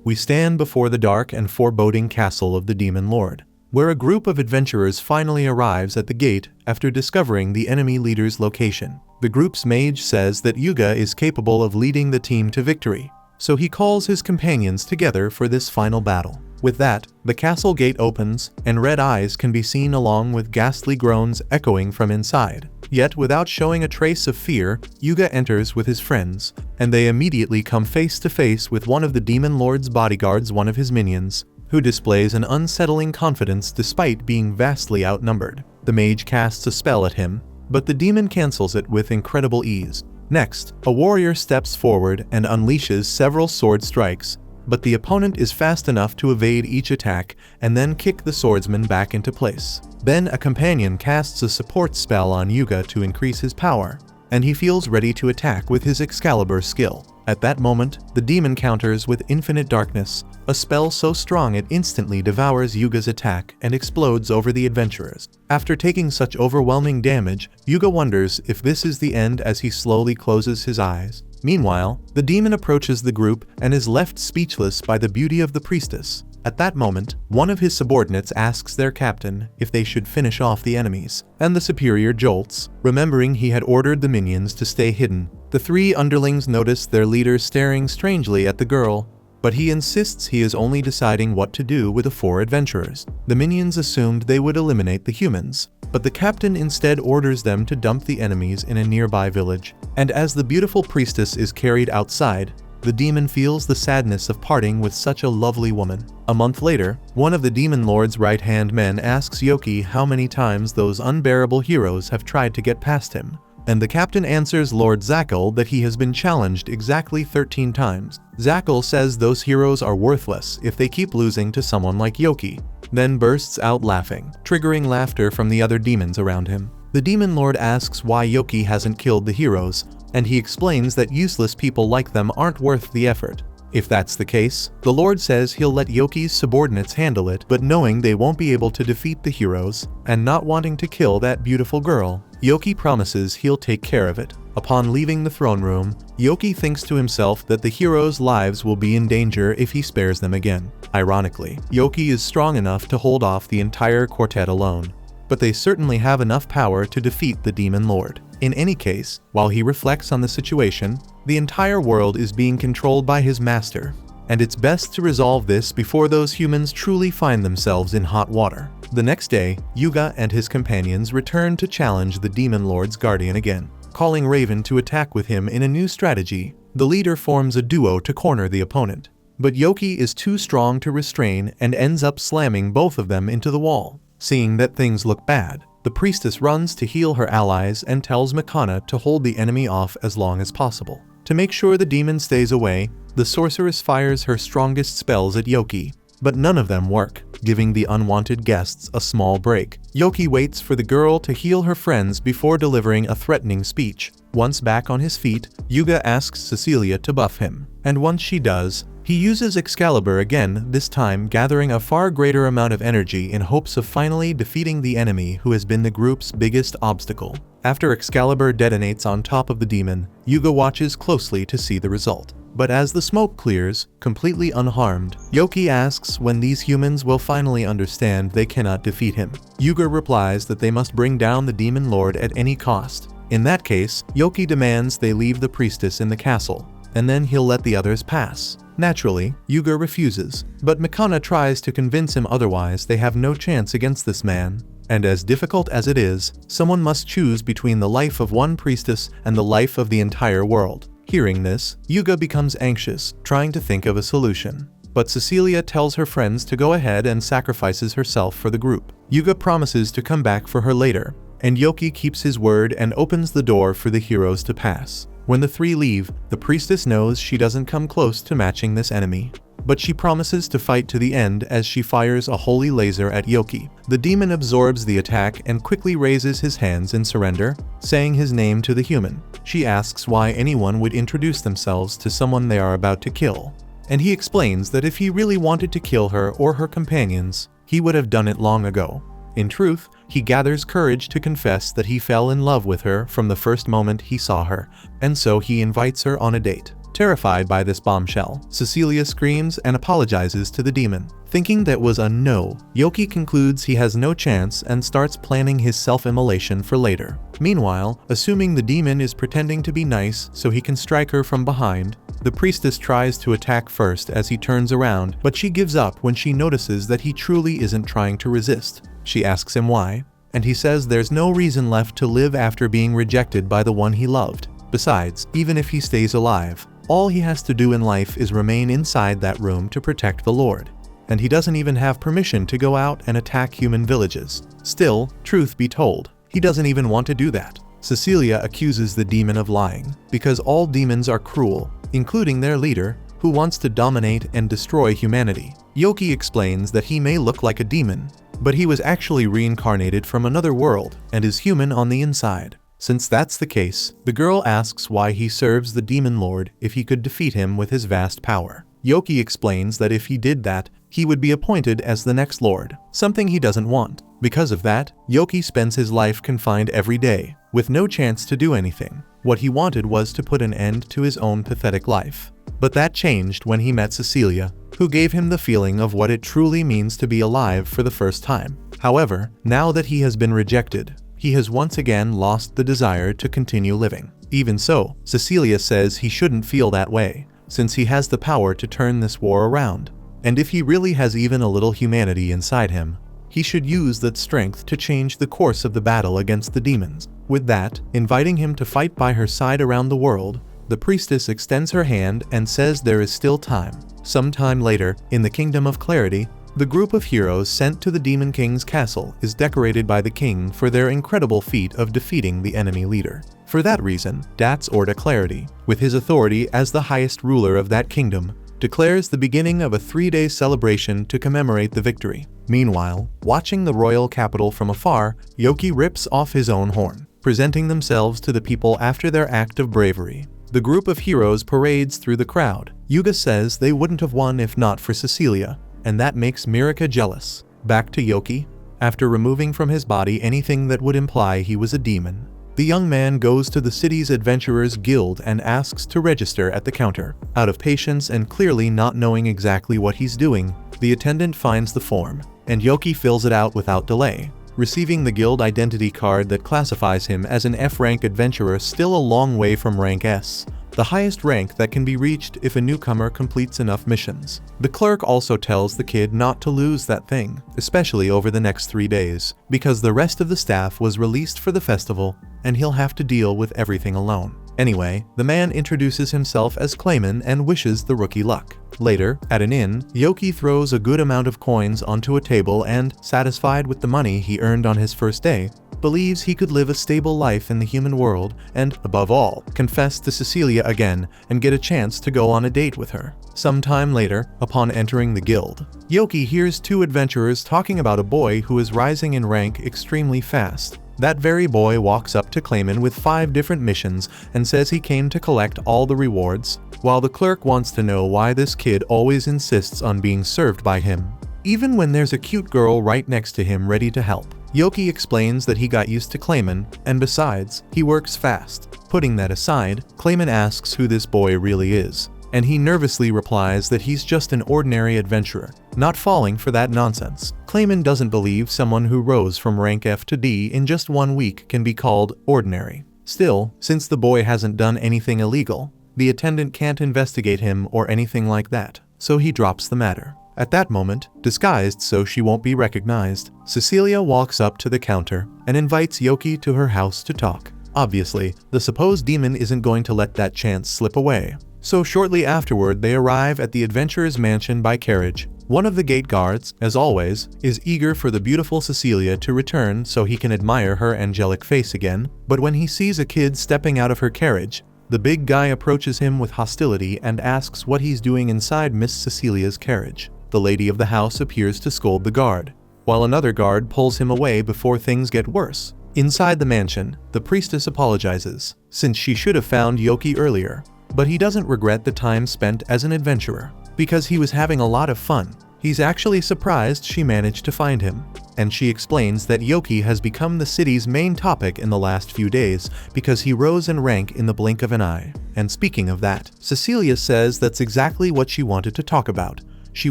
we stand before the dark and foreboding castle of the Demon Lord, where a group of adventurers finally arrives at the gate after discovering the enemy leader's location. The group's mage says that Yuga is capable of leading the team to victory, so he calls his companions together for this final battle. With that, the castle gate opens, and red eyes can be seen along with ghastly groans echoing from inside. Yet without showing a trace of fear, Yuga enters with his friends, and they immediately come face to face with one of the Demon Lord's bodyguards, one of his minions, who displays an unsettling confidence despite being vastly outnumbered. The mage casts a spell at him, but the demon cancels it with incredible ease. Next, a warrior steps forward and unleashes several sword strikes, but the opponent is fast enough to evade each attack and then kick the swordsman back into place. Then a companion casts a support spell on Yuga to increase his power, and he feels ready to attack with his Excalibur skill. At that moment, the demon counters with Infinite Darkness, a spell so strong it instantly devours Yuga's attack and explodes over the adventurers. After taking such overwhelming damage, Yuga wonders if this is the end as he slowly closes his eyes. Meanwhile, the demon approaches the group and is left speechless by the beauty of the priestess. At that moment, one of his subordinates asks their captain if they should finish off the enemies, and the superior jolts, remembering he had ordered the minions to stay hidden. The three underlings notice their leader staring strangely at the girl, but he insists he is only deciding what to do with the four adventurers. The minions assumed they would eliminate the humans, but the captain instead orders them to dump the enemies in a nearby village. And as the beautiful priestess is carried outside, the demon feels the sadness of parting with such a lovely woman. A month later, one of the Demon Lord's right-hand men asks Yoki how many times those unbearable heroes have tried to get past him, and the captain answers Lord Zackle that he has been challenged exactly 13 times. Zackle says those heroes are worthless if they keep losing to someone like Yoki, then bursts out laughing, triggering laughter from the other demons around him. The Demon Lord asks why Yoki hasn't killed the heroes, and he explains that useless people like them aren't worth the effort. If that's the case, the Lord says he'll let Yoki's subordinates handle it, but knowing they won't be able to defeat the heroes, and not wanting to kill that beautiful girl, Yoki promises he'll take care of it. Upon leaving the throne room, Yoki thinks to himself that the heroes' lives will be in danger if he spares them again. Ironically, Yoki is strong enough to hold off the entire quartet alone, but they certainly have enough power to defeat the Demon Lord. In any case, while he reflects on the situation, the entire world is being controlled by his master, and it's best to resolve this before those humans truly find themselves in hot water. The next day, Yuga and his companions return to challenge the Demon Lord's guardian again. Calling Raven to attack with him in a new strategy, the leader forms a duo to corner the opponent. But Yoki is too strong to restrain and ends up slamming both of them into the wall. Seeing that things look bad, the priestess runs to heal her allies and tells Makana to hold the enemy off as long as possible. To make sure the demon stays away, the sorceress fires her strongest spells at Yoki, but none of them work, giving the unwanted guests a small break. Yoki waits for the girl to heal her friends before delivering a threatening speech. Once back on his feet, Yuga asks Cecilia to buff him, and once she does, he uses Excalibur again, this time gathering a far greater amount of energy in hopes of finally defeating the enemy who has been the group's biggest obstacle. After Excalibur detonates on top of the demon, Yuga watches closely to see the result. But as the smoke clears, completely unharmed, Yoki asks when these humans will finally understand they cannot defeat him. Yuga replies that they must bring down the Demon Lord at any cost. In that case, Yoki demands they leave the priestess in the castle, and then he'll let the others pass. Naturally, Yuga refuses, but Makana tries to convince him otherwise. They have no chance against this man, and as difficult as it is, someone must choose between the life of one priestess and the life of the entire world. Hearing this, Yuga becomes anxious, trying to think of a solution. But Cecilia tells her friends to go ahead and sacrifices herself for the group. Yuga promises to come back for her later, and Yoki keeps his word and opens the door for the heroes to pass. When the three leave, the priestess knows she doesn't come close to matching this enemy, but she promises to fight to the end as she fires a holy laser at Yoki. The demon absorbs the attack and quickly raises his hands in surrender, saying his name to the human. She asks why anyone would introduce themselves to someone they are about to kill, and he explains that if he really wanted to kill her or her companions, he would have done it long ago. In truth, he gathers courage to confess that he fell in love with her from the first moment he saw her, and so he invites her on a date. Terrified by this bombshell, Cecilia screams and apologizes to the demon. Thinking that was a no, Yoki concludes he has no chance and starts planning his self-immolation for later. Meanwhile, assuming the demon is pretending to be nice so he can strike her from behind, the priestess tries to attack first as he turns around, but she gives up when she notices that he truly isn't trying to resist. She asks him why, and he says there's no reason left to live after being rejected by the one he loved. Besides, even if he stays alive, all he has to do in life is remain inside that room to protect the Lord. And he doesn't even have permission to go out and attack human villages. Still, truth be told, he doesn't even want to do that. Cecilia accuses the demon of lying, because all demons are cruel, including their leader, who wants to dominate and destroy humanity. Yoki explains that he may look like a demon, but he was actually reincarnated from another world and is human on the inside. Since that's the case, the girl asks why he serves the demon lord if he could defeat him with his vast power. Yoki explains that if he did that, he would be appointed as the next lord, something he doesn't want. Because of that, Yoki spends his life confined every day, with no chance to do anything. What he wanted was to put an end to his own pathetic life. But that changed when he met Cecilia, who gave him the feeling of what it truly means to be alive for the first time. However, now that he has been rejected, he has once again lost the desire to continue living. Even so, Cecilia says he shouldn't feel that way, since he has the power to turn this war around. And if he really has even a little humanity inside him, he should use that strength to change the course of the battle against the demons. With that, inviting him to fight by her side around the world, the priestess extends her hand and says there is still time. Sometime later, in the Kingdom of Clarity, the group of heroes sent to the Demon King's castle is decorated by the king for their incredible feat of defeating the enemy leader. For that reason, That's Orda Clarity, with his authority as the highest ruler of that kingdom, declares the beginning of a 3-day celebration to commemorate the victory. Meanwhile, watching the royal capital from afar, Yoki rips off his own horn, presenting themselves to the people after their act of bravery. The group of heroes parades through the crowd. Yuga says they wouldn't have won if not for Cecilia, and that makes Mirika jealous. Back to Yoki. After removing from his body anything that would imply he was a demon, the young man goes to the city's adventurers guild and asks to register at the counter. Out of patience and clearly not knowing exactly what he's doing, the attendant finds the form, and Yoki fills it out without delay, receiving the guild identity card that classifies him as an F-rank adventurer, still a long way from rank S, the highest rank that can be reached if a newcomer completes enough missions. The clerk also tells the kid not to lose that thing, especially over the next 3 days, because the rest of the staff was released for the festival and he'll have to deal with everything alone. Anyway, the man introduces himself as Clayman and wishes the rookie luck. Later, at an inn, Yoki throws a good amount of coins onto a table and, satisfied with the money he earned on his first day, believes he could live a stable life in the human world and, above all, confess to Cecilia again and get a chance to go on a date with her. Sometime later, upon entering the guild, Yoki hears 2 adventurers talking about a boy who is rising in rank extremely fast. That very boy walks up to Clayman with 5 different missions and says he came to collect all the rewards, while the clerk wants to know why this kid always insists on being served by him, even when there's a cute girl right next to him ready to help. Yoki explains that he got used to Clayman, and besides, he works fast. Putting that aside, Clayman asks who this boy really is, and he nervously replies that he's just an ordinary adventurer, not falling for that nonsense. Clayman doesn't believe someone who rose from rank F to D in just 1 week can be called ordinary. Still, since the boy hasn't done anything illegal, the attendant can't investigate him or anything like that, so he drops the matter. At that moment, disguised so she won't be recognized, Cecilia walks up to the counter and invites Yoki to her house to talk. Obviously, the supposed demon isn't going to let that chance slip away. So shortly afterward they arrive at the adventurer's mansion by carriage. One of the gate guards, as always, is eager for the beautiful Cecilia to return so he can admire her angelic face again, but when he sees a kid stepping out of her carriage, the big guy approaches him with hostility and asks what he's doing inside Miss Cecilia's carriage. The lady of the house appears to scold the guard, while another guard pulls him away before things get worse. Inside the mansion, the priestess apologizes, since she should have found Yoki earlier, but he doesn't regret the time spent as an adventurer, because he was having a lot of fun. He's actually surprised she managed to find him. and she explains that Yoki has become the city's main topic in the last few days because he rose in rank in the blink of an eye. And speaking of that, Cecilia says that's exactly what she wanted to talk about. She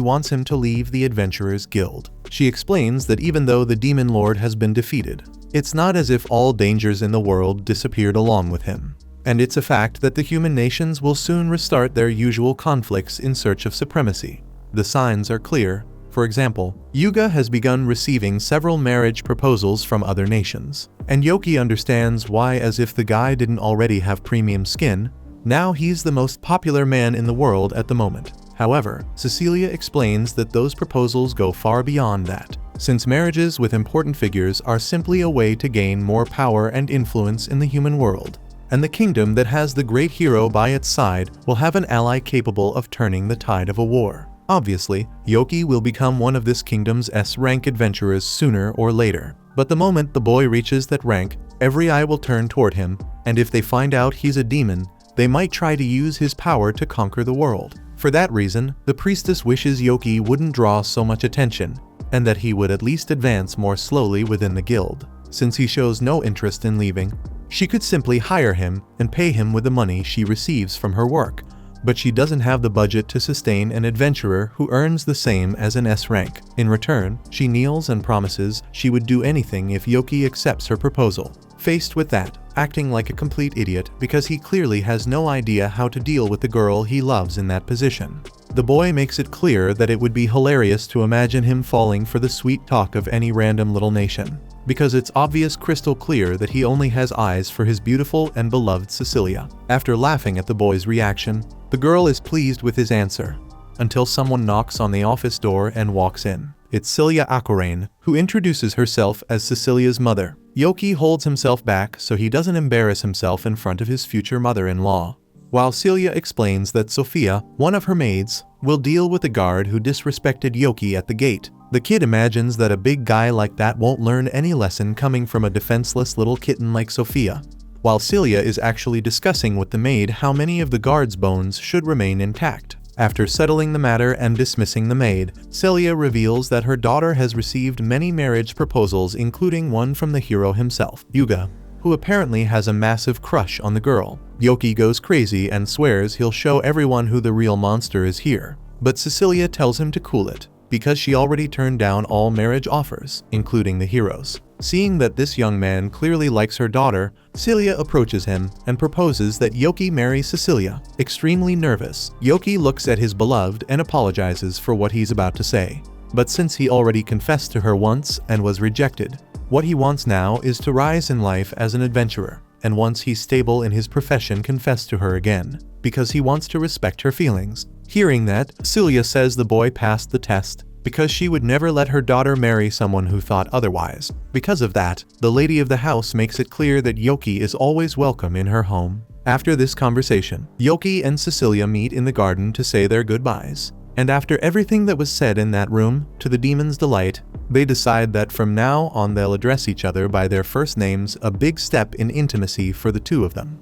wants him to leave the Adventurers Guild. She explains that even though the Demon Lord has been defeated, it's not as if all dangers in the world disappeared along with him. And it's a fact that the human nations will soon restart their usual conflicts in search of supremacy. The signs are clear. For example, Yuga has begun receiving several marriage proposals from other nations. And Yoki understands why, as if the guy didn't already have premium skin. Now he's the most popular man in the world at the moment. However, Cecilia explains that those proposals go far beyond that, since marriages with important figures are simply a way to gain more power and influence in the human world. And the kingdom that has the great hero by its side will have an ally capable of turning the tide of a war. Obviously, Yoki will become one of this kingdom's S-rank adventurers sooner or later. But the moment the boy reaches that rank, every eye will turn toward him, and if they find out he's a demon, they might try to use his power to conquer the world. For that reason, the priestess wishes Yoki wouldn't draw so much attention, and that he would at least advance more slowly within the guild. Since he shows no interest in leaving, she could simply hire him and pay him with the money she receives from her work. But she doesn't have the budget to sustain an adventurer who earns the same as an S rank. In return, she kneels and promises she would do anything if Yoki accepts her proposal. Faced with that, acting like a complete idiot because he clearly has no idea how to deal with the girl he loves in that position. The boy makes it clear that it would be hilarious to imagine him falling for the sweet talk of any random little nation, because it's obvious crystal clear that he only has eyes for his beautiful and beloved Cecilia. After laughing at the boy's reaction, the girl is pleased with his answer, until someone knocks on the office door and walks in. It's Celia Aquarain, who introduces herself as Cecilia's mother. Yoki holds himself back so he doesn't embarrass himself in front of his future mother-in-law, while Celia explains that Sophia, one of her maids, will deal with the guard who disrespected Yoki at the gate. The kid imagines that a big guy like that won't learn any lesson coming from a defenseless little kitten like Sophia, while Celia is actually discussing with the maid how many of the guard's bones should remain intact. After settling the matter and dismissing the maid, Celia reveals that her daughter has received many marriage proposals, including one from the hero himself, Yuga, who apparently has a massive crush on the girl. Yoki goes crazy and swears he'll show everyone who the real monster is here, but Cecilia tells him to cool it, because she already turned down all marriage offers, including the hero's. Seeing that this young man clearly likes her daughter, Celia approaches him and proposes that Yoki marry Cecilia. Extremely nervous, Yoki looks at his beloved and apologizes for what he's about to say. But since he already confessed to her once and was rejected, what he wants now is to rise in life as an adventurer, and once he's stable in his profession, confess to her again, because he wants to respect her feelings. Hearing that, Celia says the boy passed the test, because she would never let her daughter marry someone who thought otherwise. Because of that, the lady of the house makes it clear that Yoki is always welcome in her home. After this conversation, Yoki and Cecilia meet in the garden to say their goodbyes. And after everything that was said in that room, to the demon's delight, they decide that from now on they'll address each other by their first names, a big step in intimacy for the two of them.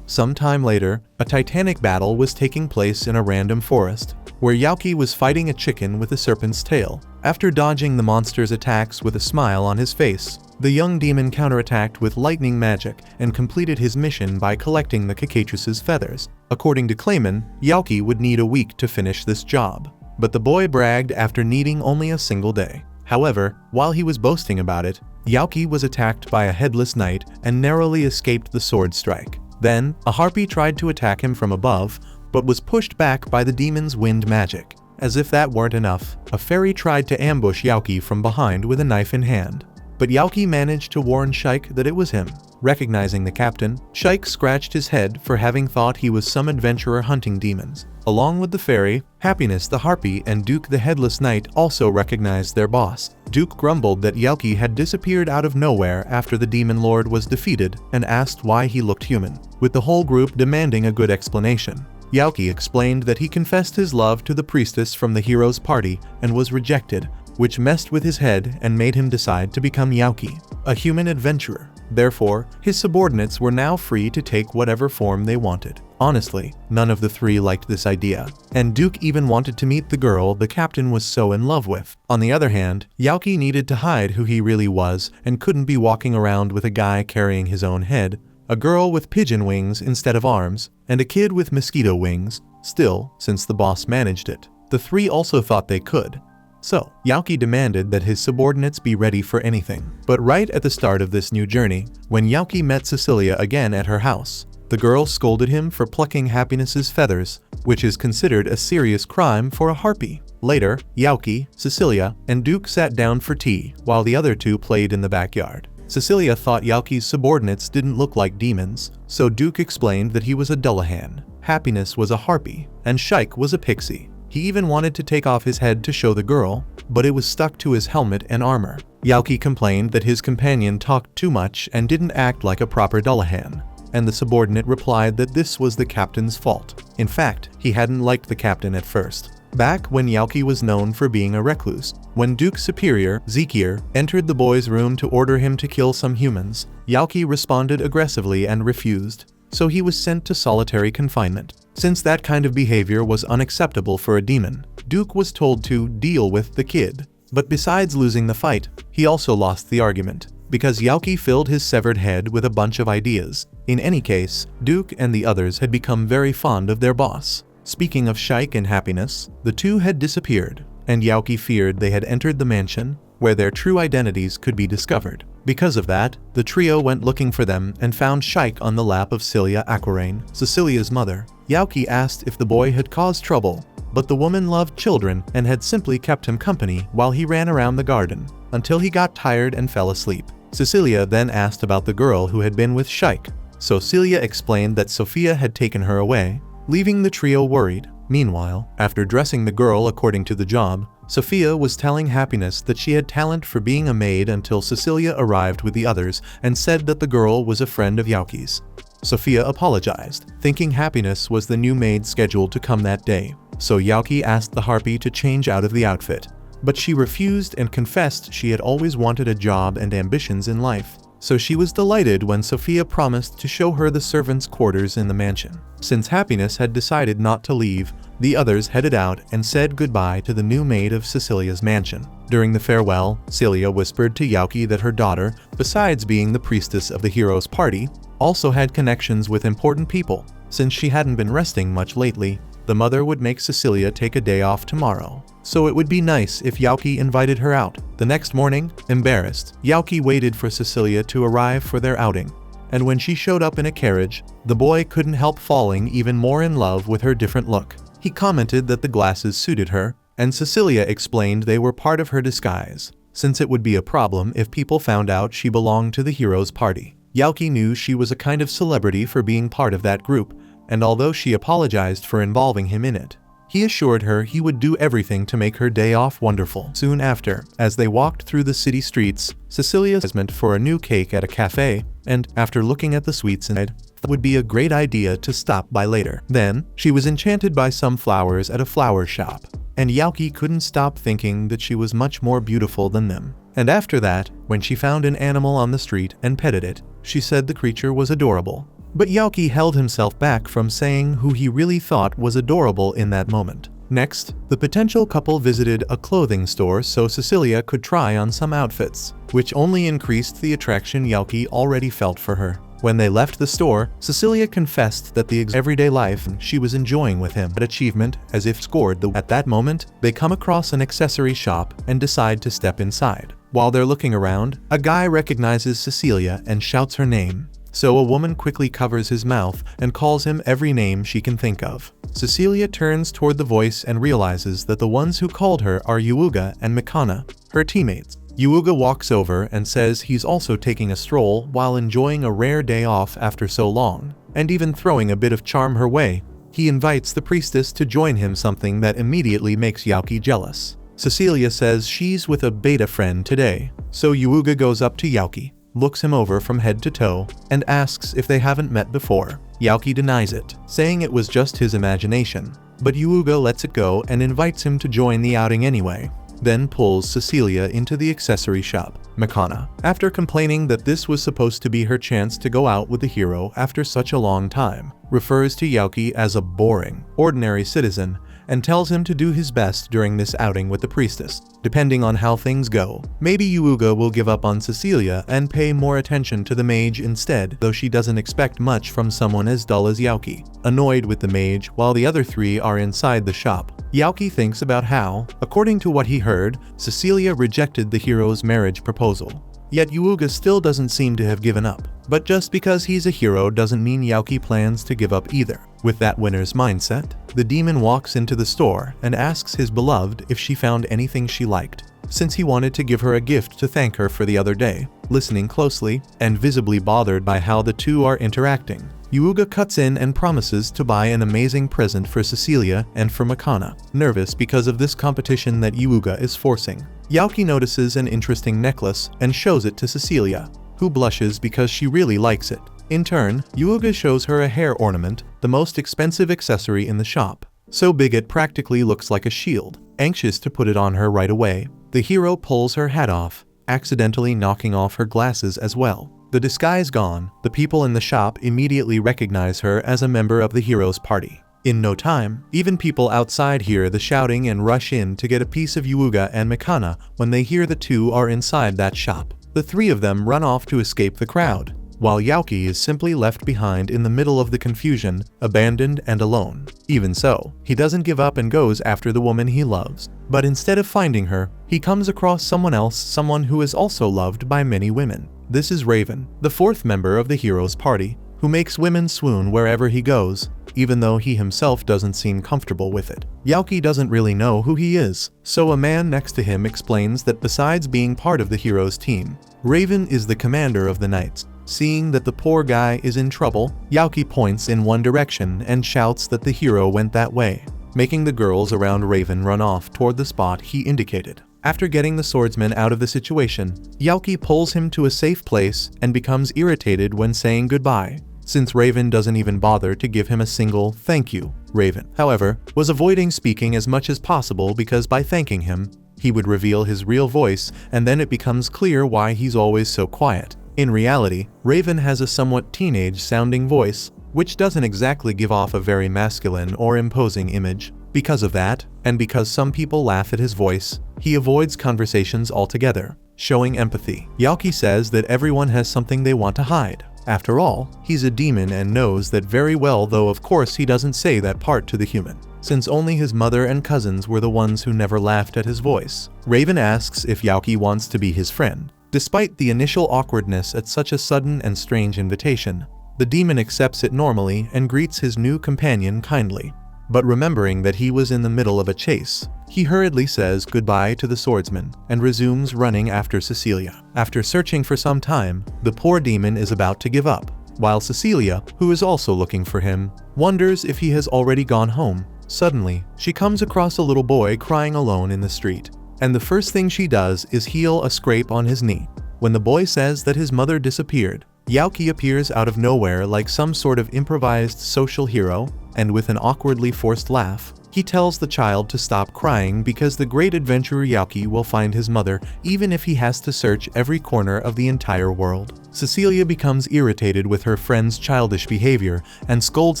Sometime later, a titanic battle was taking place in a random forest, where Yoki was fighting a chicken with a serpent's tail. After dodging the monster's attacks with a smile on his face, the young demon counterattacked with lightning magic and completed his mission by collecting the cockatrice's feathers. According to Clayman, Yoki would need a week to finish this job, but the boy bragged after needing only a single day. However, while he was boasting about it, Yoki was attacked by a headless knight and narrowly escaped the sword strike. Then, a harpy tried to attack him from above, but was pushed back by the demon's wind magic. As if that weren't enough, a fairy tried to ambush Yoki from behind with a knife in hand. But Yoki managed to warn Shaik that it was him. Recognizing the captain, Shaik scratched his head for having thought he was some adventurer hunting demons. Along with the fairy, Happiness the harpy and Duke the headless knight also recognized their boss. Duke grumbled that Yoki had disappeared out of nowhere after the demon lord was defeated and asked why he looked human, with the whole group demanding a good explanation. Yoki explained that he confessed his love to the priestess from the hero's party and was rejected, which messed with his head and made him decide to become Yoki, a human adventurer. Therefore, his subordinates were now free to take whatever form they wanted. Honestly, none of the three liked this idea, and Duke even wanted to meet the girl the captain was so in love with. On the other hand, Yaoki needed to hide who he really was and couldn't be walking around with a guy carrying his own head, a girl with pigeon wings instead of arms, and a kid with mosquito wings. Still, since the boss managed it, the three also thought they could. So, Yaoki demanded that his subordinates be ready for anything. But right at the start of this new journey, when Yaoki met Cecilia again at her house, the girl scolded him for plucking Happiness's feathers, which is considered a serious crime for a harpy. Later, Yaoki, Cecilia, and Duke sat down for tea while the other two played in the backyard. Cecilia thought Yaoki's subordinates didn't look like demons, so Duke explained that he was a Dullahan, Happiness was a harpy, and Shike was a pixie. He even wanted to take off his head to show the girl, but it was stuck to his helmet and armor. Yaoki complained that his companion talked too much and didn't act like a proper Dullahan, and the subordinate replied that this was the captain's fault. In fact, he hadn't liked the captain at first. Back when Yaoki was known for being a recluse, when Duke's superior, Zekier, entered the boy's room to order him to kill some humans, Yaoki responded aggressively and refused, so he was sent to solitary confinement. Since that kind of behavior was unacceptable for a demon, Duke was told to deal with the kid. But besides losing the fight, he also lost the argument, because Yaoki filled his severed head with a bunch of ideas. In any case, Duke and the others had become very fond of their boss. Speaking of Shike and Happiness, the two had disappeared, and Yaoki feared they had entered the mansion, where their true identities could be discovered. Because of that, the trio went looking for them and found Shike on the lap of Celia Aquarain, Cecilia's mother. Yaoki asked if the boy had caused trouble, but the woman loved children and had simply kept him company while he ran around the garden, until he got tired and fell asleep. Cecilia then asked about the girl who had been with Shike, so Celia explained that Sophia had taken her away, leaving the trio worried. Meanwhile, after dressing the girl according to the job, Sophia was telling Happiness that she had talent for being a maid until Cecilia arrived with the others and said that the girl was a friend of Yaoki's. Sophia apologized, thinking Happiness was the new maid scheduled to come that day, so Yaoki asked the harpy to change out of the outfit. But she refused and confessed she had always wanted a job and ambitions in life. So she was delighted when Sophia promised to show her the servants' quarters in the mansion. Since Happiness had decided not to leave, the others headed out and said goodbye to the new maid of Cecilia's mansion. During the farewell, Celia whispered to Yaoki that her daughter, besides being the priestess of the hero's party, also had connections with important people. Since she hadn't been resting much lately, the mother would make Cecilia take a day off tomorrow, so it would be nice if Yaoki invited her out. The next morning, embarrassed, Yaoki waited for Cecilia to arrive for their outing, and when she showed up in a carriage, the boy couldn't help falling even more in love with her different look. He commented that the glasses suited her, and Cecilia explained they were part of her disguise, since it would be a problem if people found out she belonged to the hero's party. Yaoki knew she was a kind of celebrity for being part of that group, and although she apologized for involving him in it, he assured her he would do everything to make her day off wonderful. Soon after, as they walked through the city streets, Cecilia asked for a new cake at a cafe, and, after looking at the sweets inside, it would be a great idea to stop by later. Then, she was enchanted by some flowers at a flower shop, and Yaoki couldn't stop thinking that she was much more beautiful than them. And after that, when she found an animal on the street and petted it, she said the creature was adorable. But Yaoki held himself back from saying who he really thought was adorable in that moment. Next, the potential couple visited a clothing store so Cecilia could try on some outfits, which only increased the attraction Yaoki already felt for her. When they left the store, Cecilia confessed that the everyday life she was enjoying with him had achievement as if scored the. At that moment, they come across an accessory shop and decide to step inside. While they're looking around, a guy recognizes Cecilia and shouts her name. So a woman quickly covers his mouth and calls him every name she can think of. Cecilia turns toward the voice and realizes that the ones who called her are Yuuga and Mikana, her teammates. Yuuga walks over and says he's also taking a stroll while enjoying a rare day off after so long, and even throwing a bit of charm her way. He invites the priestess to join him, something that immediately makes Yaoki jealous. Cecilia says she's with a beta friend today, so Yuuga goes up to Yaoki, looks him over from head to toe, and asks if they haven't met before. Yaoki denies it, saying it was just his imagination, but Yuuga lets it go and invites him to join the outing anyway. then pulls Cecilia into the accessory shop. Mikana, after complaining that this was supposed to be her chance to go out with the hero after such a long time, refers to Yaoki as a boring, ordinary citizen and tells him to do his best during this outing with the priestess. Depending on how things go, maybe Yuuga will give up on Cecilia and pay more attention to the mage instead, though she doesn't expect much from someone as dull as Yaoki. Annoyed with the mage while the other three are inside the shop, Yaoki thinks about how, according to what he heard, Cecilia rejected the hero's marriage proposal. Yet Yuuga still doesn't seem to have given up. But just because he's a hero doesn't mean Yaoki plans to give up either. With that winner's mindset, the demon walks into the store and asks his beloved if she found anything she liked, since he wanted to give her a gift to thank her for the other day. Listening closely, and visibly bothered by how the two are interacting, Yuuga cuts in and promises to buy an amazing present for Cecilia and for Mikana. Nervous because of this competition that Yuuga is forcing, Yaoki notices an interesting necklace and shows it to Cecilia, who blushes because she really likes it. In turn, Yuuga shows her a hair ornament, the most expensive accessory in the shop. So big it practically looks like a shield. Anxious to put it on her right away, the hero pulls her hat off, accidentally knocking off her glasses as well. The disguise gone, the people in the shop immediately recognize her as a member of the hero's party. In no time, even people outside hear the shouting and rush in to get a piece of Yuuga and Mikana when they hear the two are inside that shop. The three of them run off to escape the crowd, while Yaoki is simply left behind in the middle of the confusion, abandoned and alone. Even so, he doesn't give up and goes after the woman he loves. But instead of finding her, he comes across someone else, someone who is also loved by many women. This is Raven, the fourth member of the hero's party, who makes women swoon wherever he goes, even though he himself doesn't seem comfortable with it. Yaoki doesn't really know who he is, so a man next to him explains that besides being part of the hero's team, Raven is the commander of the knights. Seeing that the poor guy is in trouble, Yaoki points in one direction and shouts that the hero went that way, making the girls around Raven run off toward the spot he indicated. After getting the swordsman out of the situation, Yaoki pulls him to a safe place and becomes irritated when saying goodbye, since Raven doesn't even bother to give him a single thank you. Raven, however, was avoiding speaking as much as possible because by thanking him, he would reveal his real voice, and then it becomes clear why he's always so quiet. In reality, Raven has a somewhat teenage-sounding voice, which doesn't exactly give off a very masculine or imposing image. Because of that, and because some people laugh at his voice, he avoids conversations altogether, showing empathy. Yaoki says that everyone has something they want to hide. After all, he's a demon and knows that very well, though of course he doesn't say that part to the human, since only his mother and cousins were the ones who never laughed at his voice. Raven asks if Yaoki wants to be his friend. Despite the initial awkwardness at such a sudden and strange invitation, the demon accepts it normally and greets his new companion kindly. But remembering that he was in the middle of a chase, he hurriedly says goodbye to the swordsman and resumes running after Cecilia. After searching for some time, the poor demon is about to give up, while Cecilia, who is also looking for him, wonders if he has already gone home. Suddenly, she comes across a little boy crying alone in the street, and the first thing she does is heal a scrape on his knee. When the boy says that his mother disappeared, Yaoki appears out of nowhere like some sort of improvised social hero, and with an awkwardly forced laugh, he tells the child to stop crying because the great adventurer Yaoki will find his mother even if he has to search every corner of the entire world. Cecilia becomes irritated with her friend's childish behavior and scolds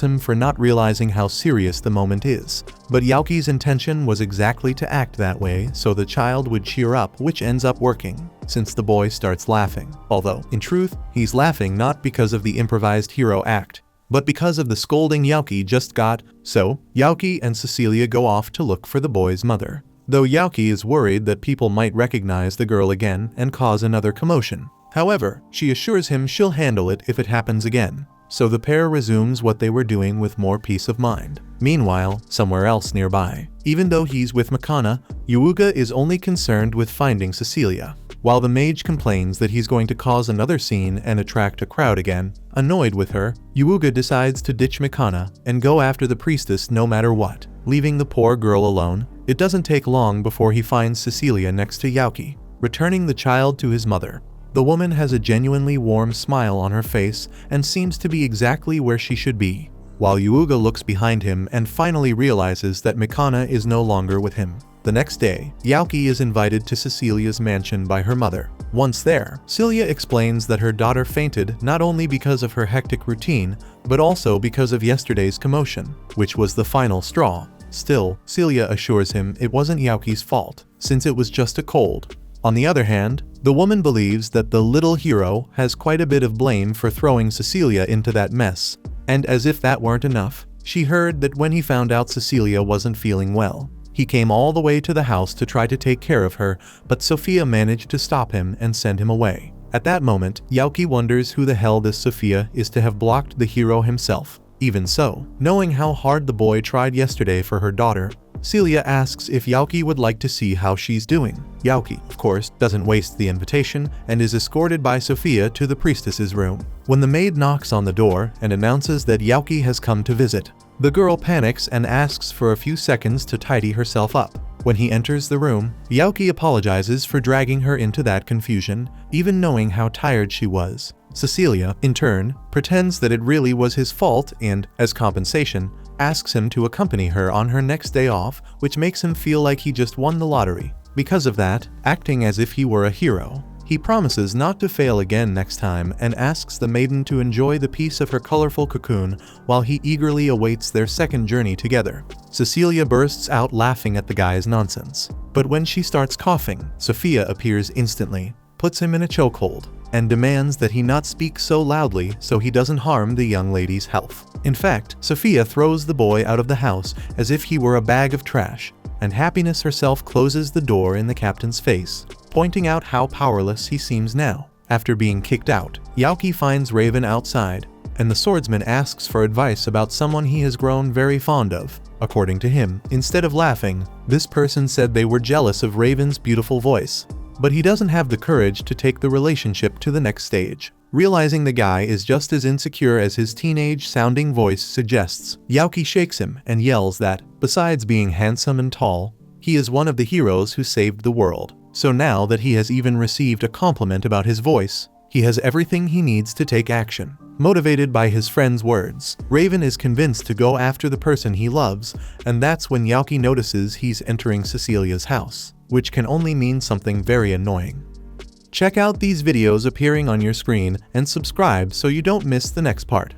him for not realizing how serious the moment is. But Yaoki's intention was exactly to act that way so the child would cheer up, which ends up working, since the boy starts laughing. Although, in truth, he's laughing not because of the improvised hero act, but because of the scolding Yaoki just got. So, Yaoki and Cecilia go off to look for the boy's mother, though Yaoki is worried that people might recognize the girl again and cause another commotion. However, she assures him she'll handle it if it happens again, so the pair resumes what they were doing with more peace of mind. Meanwhile, somewhere else nearby, even though he's with Mikana, Yuuga is only concerned with finding Cecilia. While the mage complains that he's going to cause another scene and attract a crowd again, annoyed with her, Yuuga decides to ditch Mikana and go after the priestess no matter what, leaving the poor girl alone. It doesn't take long before he finds Cecilia next to Yaoki, returning the child to his mother. The woman has a genuinely warm smile on her face and seems to be exactly where she should be, while Yuuga looks behind him and finally realizes that Mikana is no longer with him. The next day, Yaoki is invited to Cecilia's mansion by her mother. Once there, Celia explains that her daughter fainted not only because of her hectic routine, but also because of yesterday's commotion, which was the final straw. Still, Celia assures him it wasn't Yaoki's fault, since it was just a cold. On the other hand, the woman believes that the little hero has quite a bit of blame for throwing Cecilia into that mess. And as if that weren't enough, she heard that when he found out Cecilia wasn't feeling well, he came all the way to the house to try to take care of her, but Sophia managed to stop him and send him away. At that moment, Yaoki wonders who the hell this Sophia is to have blocked the hero himself. Even so, knowing how hard the boy tried yesterday for her daughter, Celia asks if Yaoki would like to see how she's doing. Yaoki, of course, doesn't waste the invitation and is escorted by Sophia to the priestess's room. When the maid knocks on the door and announces that Yaoki has come to visit, the girl panics and asks for a few seconds to tidy herself up. When he enters the room, Yaoki apologizes for dragging her into that confusion, even knowing how tired she was. Cecilia, in turn, pretends that it really was his fault and, as compensation, asks him to accompany her on her next day off, which makes him feel like he just won the lottery. Because of that, acting as if he were a hero, he promises not to fail again next time and asks the maiden to enjoy the peace of her colorful cocoon while he eagerly awaits their second journey together. Cecilia bursts out laughing at the guy's nonsense. But when she starts coughing, Sophia appears instantly, puts him in a chokehold, and demands that he not speak so loudly so he doesn't harm the young lady's health. In fact, Sophia throws the boy out of the house as if he were a bag of trash, and Happiness herself closes the door in the captain's face, pointing out how powerless he seems now. After being kicked out, Yaoki finds Raven outside, and the swordsman asks for advice about someone he has grown very fond of. According to him, instead of laughing, this person said they were jealous of Raven's beautiful voice. But he doesn't have the courage to take the relationship to the next stage. Realizing the guy is just as insecure as his teenage-sounding voice suggests, Yaoki shakes him and yells that, besides being handsome and tall, he is one of the heroes who saved the world. So now that he has even received a compliment about his voice, he has everything he needs to take action. Motivated by his friend's words, Raven is convinced to go after the person he loves, and that's when Yaoki notices he's entering Cecilia's house, which can only mean something very annoying. Check out these videos appearing on your screen and subscribe so you don't miss the next part.